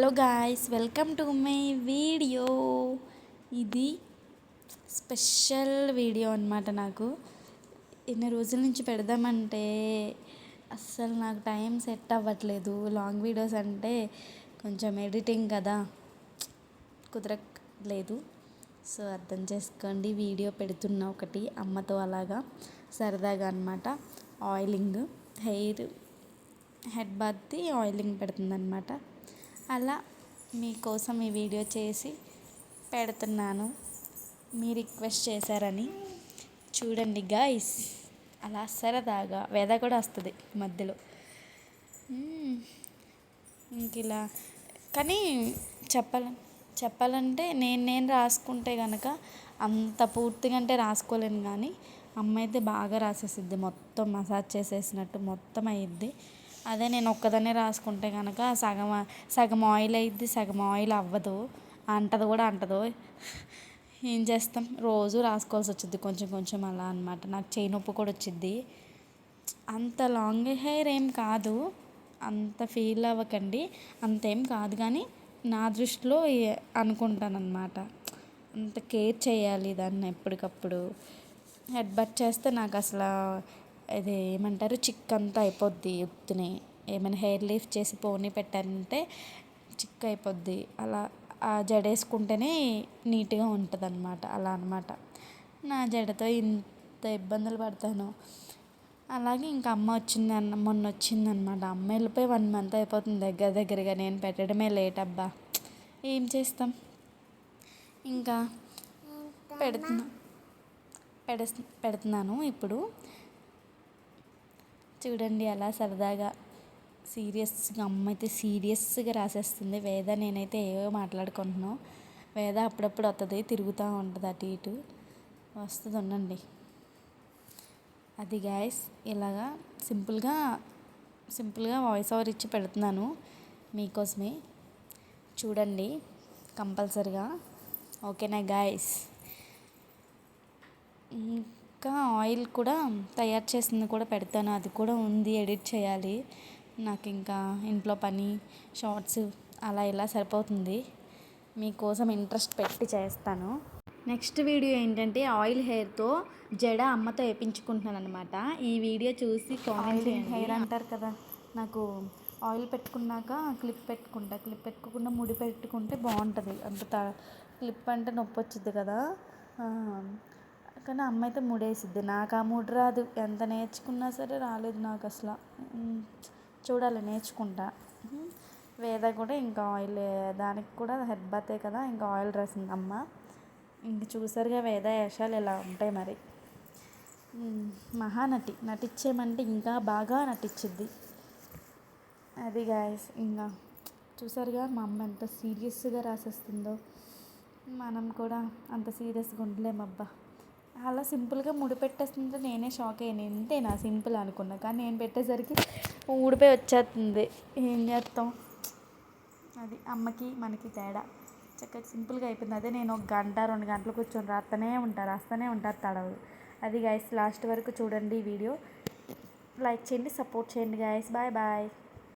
Hello guys, welcome to my video. ఇది special video అనమాట. నాకు ఎన్ని రోజుల నుంచి పెడదామంటే అస్సలు నాకు టైం సెట్ అవ్వట్లేదు. లాంగ్ వీడియోస్ అంటే కొంచెం ఎడిటింగ్ కదా, కుదరట్లేదు. సో అర్థం చేసుకోండి. వీడియో పెడుతున్నా ఒకటి అమ్మతో అలాగా సరదాగా అనమాట. ఆయిలింగ్ హెడ్ బాత్ది ఆయిలింగ్ పెడుతుందన్నమాట. అలా మీకోసం ఈ వీడియో చేసి పెడుతున్నాను. మీ రిక్వెస్ట్ చేశారని. చూడండి గాయ్స్, అలా సరదాగా వేద కూడా వస్తుంది మధ్యలో. ఇంక ఇలా కానీ చెప్పాలంటే నేను రాసుకుంటే కనుక అంత పూర్తిగా అంటే రాసుకోలేను, కానీ అమ్మ అయితే బాగా రాసేసిద్ది. మొత్తం మసాజ్ చేసేసినట్టు మొత్తం అయ్యిద్ది. అదే నేను ఒక్కదాన్నే రాసుకుంటే కనుక సగం ఆయిల్ అయ్యిద్ది, సగం ఆయిల్ అవ్వదు, అంటది కూడా అంటదు. ఏం చేస్తాం, రోజు రాసుకోవాల్సి వచ్చింది కొంచెం కొంచెం అలా అనమాట. నాకు చేయి నొప్పి కూడా వచ్చింది. అంత లాంగ్ హెయిర్ ఏం కాదు, అంత ఫీల్ అవ్వకండి. అంతేం కాదు, కానీ నా దృష్టిలో అనుకుంటాను అనమాట. అంత కేర్ చేయాలి దాన్ని ఎప్పటికప్పుడు. హెడ్ బట్ చేస్తే నాకు అసలు ఇది ఏమంటారు, చిక్కంతా అయిపోద్ది. ఉత్తునే ఏమైనా హెయిర్ లీఫ్ చేసి పోనీ పెట్టారంటే చిక్ అయిపోద్ది. అలా ఆ జడేసుకుంటేనే నీట్గా ఉంటుంది అనమాట. అలా అనమాట. నా జడతో ఇంత ఇబ్బందులు పడతాను. అలాగే ఇంకా మొన్న వచ్చిందనమాట. అమ్మ వెళ్ళిపోయి 1 month అయిపోతుంది దగ్గరగా. నేను పెట్టడమే లేట్ అబ్బా. ఏం చేస్తాం, ఇంకా పెడుతున్నాను ఇప్పుడు. చూడండి అలా సరదాగా సీరియస్గా అమ్మ అయితే సీరియస్గా రాసేస్తుంది. వేద నేనైతే ఏవో మాట్లాడుకుంటున్నాను. వేద అప్పుడప్పుడు వస్తుంది, తిరుగుతూ ఉంటుంది అటు ఇటు. వస్తుంది, ఉండండి. అది గాయస్, ఇలాగా సింపుల్గా వాయిస్ ఓవర్ ఇచ్చి పెడుతున్నాను మీకోసమే. చూడండి కంపల్సరిగా. ఓకేనా గాయస్? ఇంకా ఆయిల్ కూడా తయారు చేసింది కూడా పెడతాను. అది కూడా ఉంది, ఎడిట్ చేయాలి. నాకు ఇంకా ఇంట్లో పని, షార్ట్స్ అలా ఇలా సరిపోతుంది. మీకోసం ఇంట్రెస్ట్ పెట్టి చేస్తాను. నెక్స్ట్ వీడియో ఏంటంటే ఆయిల్ హెయిర్తో జడ అమ్మతో వేయించుకుంటున్నాను అనమాట. ఈ వీడియో చూసి కామెంట్ హెయిర్ అంటారు కదా, నాకు ఆయిల్ పెట్టుకున్నాక క్లిప్ పెట్టుకోకుండా ముడి పెట్టుకుంటే బాగుంటుంది. అంత క్లిప్ అంటే నొప్పి వచ్చింది కదా, కానీ అమ్మ అయితే ముడేసిద్ది. నాకు ఆ ముడి రాదు. ఎంత నేర్చుకున్నా సరే రాలేదు నాకు అసలు. చూడాలి, నేర్చుకుంటా. వేద కూడా ఇంకా ఆయిల్, దానికి కూడా హెడ్ బాతే కదా, ఇంకా ఆయిల్ రాసింది అమ్మ. ఇంక చూసారుగా వేద వేషాలు ఎలా ఉంటాయి మరి. మహానటి, నటించేమంటే ఇంకా బాగా నటించిద్ది. అది గాయస్, ఇంకా చూసారుగా మా అమ్మ ఎంత సీరియస్గా రాసేస్తుందో. మనం కూడా అంత సీరియస్గా ఉండలేమబ్బా. అలా సింపుల్గా ముడి పెట్టేస్తుంటే నేనే షాక్ అయ్యాను. ఇంతేనా సింపుల్ అనుకున్నా, కానీ నేను పెట్టేసరికి ఊడిపోయి వచ్చేస్తుంది. ఏం చేస్తాం, అది అమ్మకి మనకి తేడా. చక్కగా సింపుల్గా అయిపోయింది. అదే నేను 1 గంట 2 గంటలు కూర్చొని రాస్తూనే ఉంటారు తడవు. అది గాయస్, లాస్ట్ వరకు చూడండి వీడియో. లైక్ చేయండి, సపోర్ట్ చేయండి గాయస్. Bye bye.